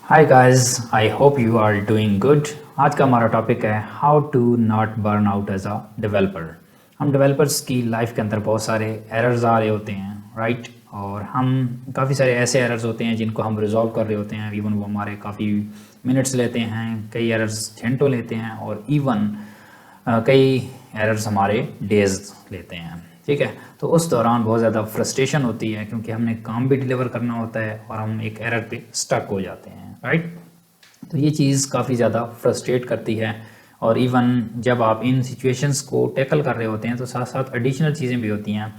Hi guys, I hope you are doing good. आज का हमारा टॉपिक है how to not burn out as a developer. हम developers की लाइफ के अंदर बहुत सारे एरर्स आ रहे होते हैं, राइट। और हम काफ़ी सारे ऐसे एरर्स होते हैं जिनको हम रिजॉल्व कर रहे होते हैं। इवन वो हमारे काफ़ी मिनट्स लेते हैं, कई एरर्स घंटों लेते हैं, और इवन कई एरर्स हमारे डेज लेते हैं, ठीक है। तो उस दौरान बहुत ज़्यादा फ्रस्ट्रेशन होती है क्योंकि हमने काम भी डिलीवर करना होता है और हम एक एरर पे स्टक हो जाते हैं, राइट। तो ये चीज़ काफ़ी ज़्यादा फ्रस्ट्रेट करती है। और इवन जब आप इन सिचुएशंस को टैकल कर रहे होते हैं तो साथ साथ एडिशनल चीज़ें भी होती हैं।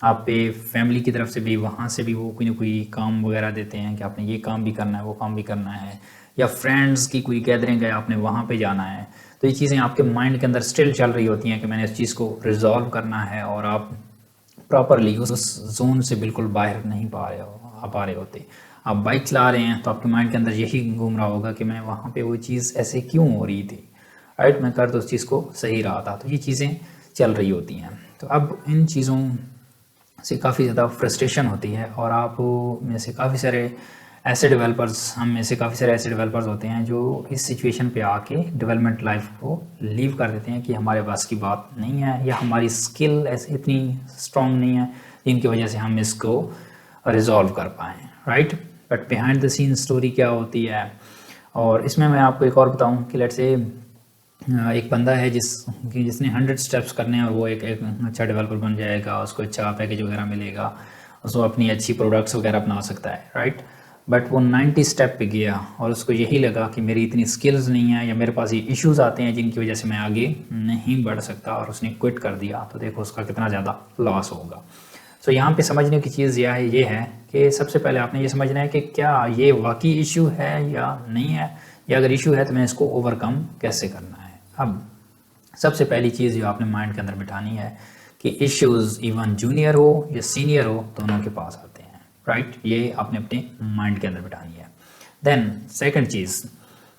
आप पे फैमिली की तरफ से भी, वहाँ से भी वो कोई ना कोई काम वगैरह देते हैं कि आपने ये काम भी करना है, वो काम भी करना है, या फ्रेंड्स की कोई गैदरिंग है, आपने वहाँ पे जाना है। तो ये चीज़ें आपके माइंड के अंदर स्टिल चल रही होती हैं कि मैंने इस चीज़ को रिजॉल्व करना है, और आप प्रॉपरली उस जोन से बिल्कुल बाहर नहीं पा रहे होते। आप बाइक चला रहे हैं तो आपके माइंड के अंदर यही घूम रहा होगा कि मैं वहाँ पे वो चीज़ ऐसे क्यों हो रही थी, राइट। मैं कर तो उस चीज़ को सही रहा था। तो ये चीज़ें चल रही होती हैं। तो अब इन चीज़ों से काफ़ी ज़्यादा फ्रस्ट्रेशन होती है, और आप में से काफ़ी सारे ऐसे डेवलपर्स हम में से काफ़ी सारे ऐसे डेवलपर्स होते हैं जो इस सिचुएशन पे आके डेवलपमेंट लाइफ को लीव कर देते हैं कि हमारे पास की बात नहीं है, या हमारी स्किल ऐसे इतनी स्ट्रॉन्ग नहीं है जिनकी वजह से हम इसको रिजॉल्व कर पाएँ, right. But behind the scene story क्या होती है, और इसमें मैं आपको एक और बताऊं कि लेट्स से एक बंदा है जिसने 100 स्टेप्स करने हैं, और वो एक अच्छा डेवलपर बन जाएगा, उसको अच्छा पैकेज वगैरह मिलेगा, उसको अपनी अच्छी प्रोडक्ट्स वगैरह अपना सकता है, राइट। बट वो 90 स्टेप पे गया और उसको यही लगा कि मेरी इतनी स्किल्स नहीं है, या मेरे पास ये इश्यूज आते हैं जिनकी वजह से मैं आगे नहीं बढ़ सकता, और उसने क्विट कर दिया। तो देखो उसका कितना ज़्यादा लॉस होगा। सो यहाँ पे समझने की चीज़ ये है कि सबसे पहले आपने ये समझना है कि क्या ये वाकई इशू है या नहीं है, या अगर इशू है तो मैं इसको ओवरकम कैसे करना है। अब सबसे पहली चीज़ जो आपने माइंड के अंदर बिठानी है कि इश्यूज इवन जूनियर हो या सीनियर हो, दोनों के पास आते हैं, राइट। ये आपने अपने माइंड के अंदर बिठानी है। देन सेकंड चीज़,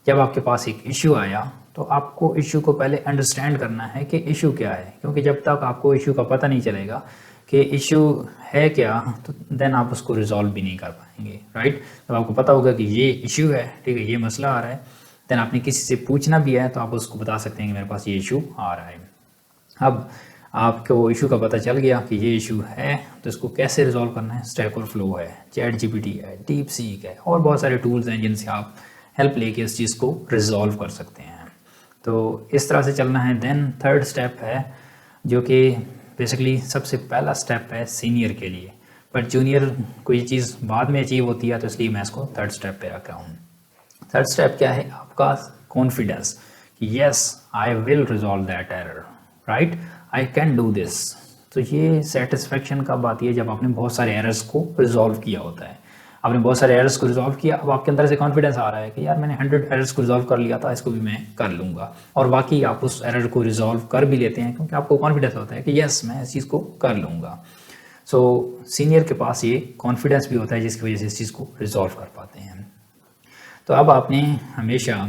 जब आपके पास एक इशू आया तो आपको इशू को पहले अंडरस्टैंड करना है कि इशू क्या है, क्योंकि जब तक आपको इशू का पता नहीं चलेगा कि इशू है क्या, तो देन आप उसको रिजॉल्व भी नहीं कर पाएंगे, राइट। जब आपको पता होगा कि ये इशू है, ठीक है, ये मसला आ रहा है, देन आपने किसी से पूछना भी है तो आप उसको बता सकते हैं कि मेरे पास ये इशू आ रहा है। अब आपको इशू का पता चल गया कि ये इशू है, तो इसको कैसे रिजॉल्व करना है। स्टैक ओवरफ्लो है, चैट जीपीटी है, डीप सीक है, और बहुत सारे टूल्स हैं जिनसे आप हेल्प लेके इस चीज़ को रिजॉल्व कर सकते हैं। तो इस तरह से चलना है। देन थर्ड स्टेप है, जो कि बेसिकली सबसे पहला स्टेप है सीनियर के लिए, बट जूनियर को ये चीज़ बाद में अचीव होती है, तो इसलिए मैं इसको थर्ड स्टेप पे रख रहा हूँ। थर्ड स्टेप क्या है, आपका कॉन्फिडेंस कि yes I will resolve that error, right, I can do this. तो ये सेटिस्फेक्शन कब आती है, जब आपने बहुत सारे एरर्स को रिजॉल्व किया होता है। आपने बहुत सारे एरर्स को रिजॉल्व किया, अब आपके अंदर से कॉन्फिडेंस आ रहा है कि यार मैंने 100 एरर्स को रिजॉल्व कर लिया था, इसको भी मैं कर लूँगा। और वाकई आप उस एरर को रिजॉल्व कर भी लेते हैं, क्योंकि आपको कॉन्फिडेंस होता है कि यस मैं इस चीज़ को कर लूँगा। सो सीनियर के पास ये कॉन्फिडेंस भी होता है जिसकी वजह से इस चीज़ को रिजॉल्व कर पाते हैं। तो अब आपने हमेशा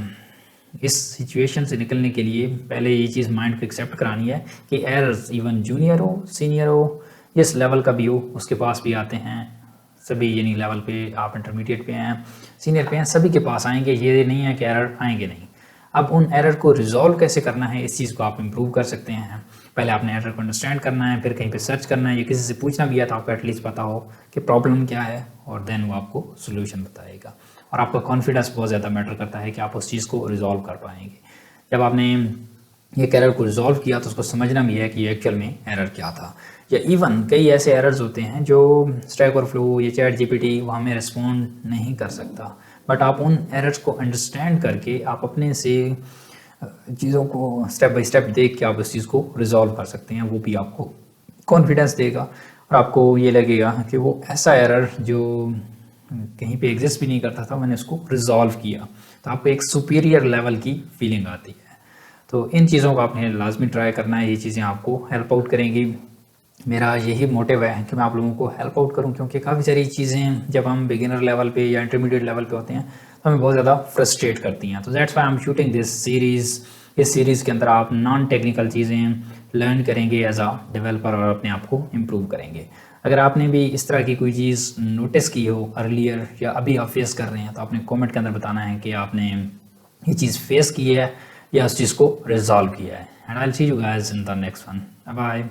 इस सिचुएशन से निकलने के लिए पहले ये चीज़ माइंड को एक्सेप्ट करानी है कि एरर्स इवन जूनियर हो, सीनियर हो, जिस लेवल का भी हो, उसके पास भी आते हैं सभी। यानी लेवल पे आप इंटरमीडिएट पे हैं, सीनियर पे हैं, सभी के पास आएंगे। ये नहीं है कि एरर आएंगे नहीं। अब उन एरर को रिजॉल्व कैसे करना है, इस चीज़ को आप इम्प्रूव कर सकते हैं। पहले आपने एरर को अंडरस्टैंड करना है, फिर कहीं पे सर्च करना है, या किसी से पूछना भी है तो आपको एटलीस्ट पता हो कि प्रॉब्लम क्या है, और देन वो आपको सोल्यूशन बताएगा। और आपका कॉन्फिडेंस बहुत ज़्यादा मैटर करता है कि आप उस चीज़ को रिजॉल्व कर पाएंगे। जब आपने एक एरर को रिजॉल्व किया तो उसको समझना भी है कि एक्चुअल में एरर क्या था। या इवन कई ऐसे एरर्स होते हैं जो स्टैक ओवरफ्लो या चैट जीपीटी वहाँ में रिस्पॉन्ड नहीं कर सकता, बट आप उन एरर्स को अंडरस्टैंड करके आप अपने से चीज़ों को स्टेप बाय स्टेप देख के आप उस चीज़ को रिजॉल्व कर सकते हैं। वो भी आपको कॉन्फिडेंस देगा, और आपको ये लगेगा कि वो ऐसा एरर जो कहीं पे एग्जिस्ट भी नहीं करता था, मैंने उसको रिजॉल्व किया। तो आपको एक सुपीरियर लेवल की फीलिंग आती है। तो इन चीज़ों को आपने लाजमी ट्राई करना है। ये चीज़ें आपको हेल्प आउट करेंगी। मेरा यही मोटिव है कि मैं आप लोगों को हेल्प आउट करूं, क्योंकि काफ़ी सारी चीज़ें जब हम बिगिनर लेवल पे या इंटरमीडिएट लेवल पे होते हैं तो हमें बहुत ज़्यादा फ्रस्ट्रेट करती हैं। तो that's why I am shooting this series. इस सीरीज़ के अंदर आप नॉन टेक्निकल चीज़ें लर्न करेंगे एज अ डेवलपर, और अपने आप को इम्प्रूव करेंगे। अगर आपने भी इस तरह की कोई चीज़ नोटिस की हो अर्लियर या अभी आप फेस कर रहे हैं तो आपने कमेंट के अंदर बताना है कि आपने ये चीज़ फेस की है या उस चीज़ को रिजॉल्व किया है। And I will see you guys in the next one. Bye bye.